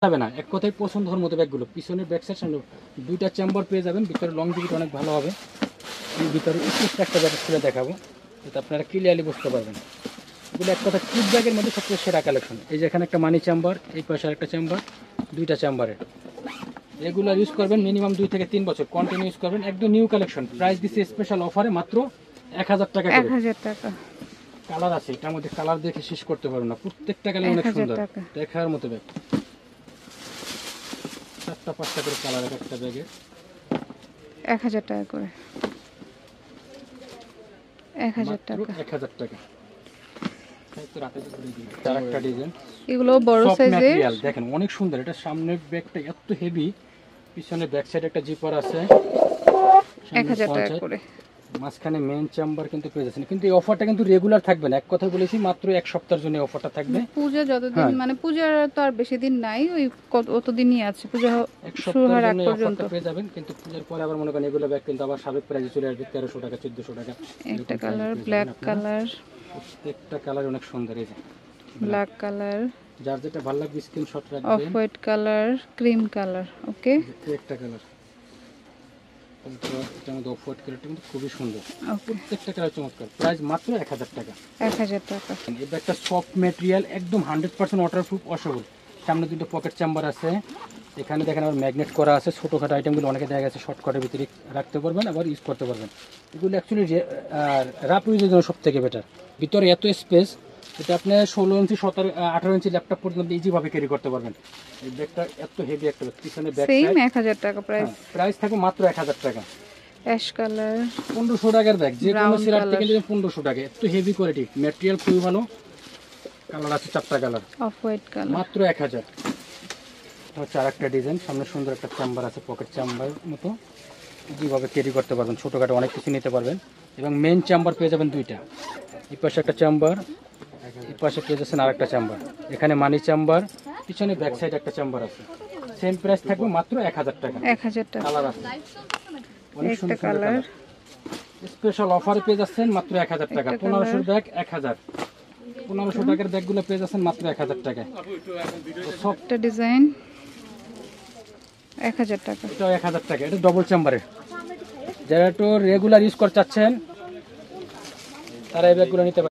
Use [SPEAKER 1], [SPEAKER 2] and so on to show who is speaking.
[SPEAKER 1] যাবে না, এক কথায় পছন্দ হওয়ার মতো ব্যাগগুলো। পিছনের ব্যাক সাইড সামনে দুইটা চেম্বার পেয়ে যাবেন, ভিতরে লং জিবিটা অনেক ভালো হবে। এই ভিতরে স্পেসটা একটা ব্যাগ খুলে দেখাবো, যাতে আপনারা ক্লিয়ারলি বুঝতে পারবেন। এগুলো এক কথা কিড ব্যাগের মধ্যে সবচেয়ে সেরা কালেকশন। এই যে এখানে একটা মানি চেম্বার, এই পাশে একটা চেম্বার, দুইটা চেম্বারের। এগুলো ইউজ করবেন মিনিমাম 2 থেকে 3 বছর কন্টিনিউ ইউজ করবেন। একদম নিউ কালেকশন, প্রাইস দিচ্ছে স্পেশাল অফারে মাত্র 1000 টাকা করে।
[SPEAKER 2] 1000 টাকা।
[SPEAKER 1] কালার আছে, এটার মধ্যে কালার দেখে শেষ করতে পারবেন না, প্রত্যেকটা কালার অনেক সুন্দর, দেখার মতো ব্যাগ। 4টা 5টা করে কালার একটা ব্যাগে।
[SPEAKER 2] 1000 টাকা করে। 1000 টাকা।
[SPEAKER 1] 1000 টাকা। আরেকটা ডিজাইন,
[SPEAKER 2] এগুলো বড় সাইজের,
[SPEAKER 1] দেখেন অনেক সুন্দর। এটা সামনের ব্যাগটা এত হেভি, পিছনে ব্যাক সাইড একটা জিপার আছে।
[SPEAKER 2] 1000 টাকা করে।
[SPEAKER 1] মাঝখানে মেইন চেম্বার কিন্তু পেয়ে যাচ্ছেন, কিন্তু এই অফারটা কিন্তু রেগুলার থাকবে না। এক কথা বলেছি, মাত্র এক সপ্তাহের জন্য অফারটা থাকবে।
[SPEAKER 2] পূজা যতদিন মানে পূজার তো আর বেশি দিন নাই, ওই অতদিনই আছে। পূজা
[SPEAKER 1] এক সপ্তাহের জন্য অফারটা পেয়ে যাবেন, কিন্তু পূজার পরে আবার মনে করেন এগুলো ব্যাগ কিন্তু আবার সাবেক প্রাইসে চলে আসবে 1300 টাকা 1400 টাকা।
[SPEAKER 2] একটা কালার ব্ল্যাক কালার,
[SPEAKER 1] প্রত্যেকটা কালার অনেক সুন্দর। এই যে
[SPEAKER 2] ব্ল্যাক কালার,
[SPEAKER 1] যার যেটা ভালো লাগবে স্ক্রিনশট রাখবেন।
[SPEAKER 2] Off white colour, cream colour. Okay,
[SPEAKER 1] একটা কালার এটার মধ্যে অফ হোয়াইট কালারটা কিন্তু খুবই সুন্দর। প্রত্যেকটা কালার চমৎকার। প্রাইস মাত্র 1000 টাকা।
[SPEAKER 2] 1000 টাকা।
[SPEAKER 1] এই ব্যাগটা সফট ম্যাটেরিয়াল, একদম 100% ওয়াটারপ্রুফ, অসবল। সামনে দুটো পকেট চেম্বার আছে, এখানে দেখেন আবার ম্যাগনেট করা আছে। ছোটোখাটো আইটেমগুলো অনেকে দেখা গেছে শর্টকাটের ভিতরে রাখতে পারবেন, আবার ইউজ করতে পারবেন। এগুলো অ্যাকচুয়ালি রাফ ইউজের জন্য সব থেকে বেটার। ভিতরে এত স্পেস, এটা আপনি 16 ইঞ্চি 18 ইঞ্চি ল্যাপটপ পর্যন্ত ইজিভাবে ক্যারি করতে পারবেন। এই ব্যাগটা এত হেভি একটা ব্যাগ। পিছনে ব্যাগ
[SPEAKER 2] সেম 1000 টাকা প্রাইস।
[SPEAKER 1] প্রাইস থাকবে মাত্র 1000 টাকা।
[SPEAKER 2] অ্যাশ কালার,
[SPEAKER 1] 1500 টাকার ব্যাগ, যে কোনো সিরাপ থেকে নিলে 1500 টাকা। এত হেভি কোয়ালিটি, ম্যাটেরিয়াল খুবই ভালো। কালার আছে 4টা কালার,
[SPEAKER 2] অফ হোয়াইট কালার,
[SPEAKER 1] মাত্র 1000। হচ্ছে আরেকটা ডিজাইন, সামনে সুন্দর একটা চেম্বার আছে, পকেট চেম্বার মতো, যেভাবে ক্যারি করতে পারবেন। ছোটোখাটো অনেক কিছু নিতে পারবেন। এবং মেইন চেম্বার পেয়ে যাবেন দুইটা, এই পাশে একটা চেম্বার, এই পাশে পেয়ে যাচ্ছেন আরেকটা চেম্বার। এখানে মানি চেম্বার, পিছনে ব্যাক সাইড একটা চেম্বার আছে। সেম প্রাইস থাকবে মাত্র 1000 টাকা।
[SPEAKER 2] 1000 টাকা।
[SPEAKER 1] কালার আছে অনেক সুন্দর কালার। স্পেশাল অফারে পেয়ে যাচ্ছেন মাত্র 1000 টাকা। 1500 ব্যাগ 1000। 1500 টাকার ব্যাগগুলো পেয়ে যাচ্ছেন মাত্র 1000 টাকায়।
[SPEAKER 2] সবটা ডিজাইন 1000 টাকা।
[SPEAKER 1] এটা 1000 টাকা। এটা ডবল চেম্বারের, যারা একটু রেগুলার ইউজ করতে চাচ্ছেন তারা এই ব্যাগগুলো নিতে পারেন।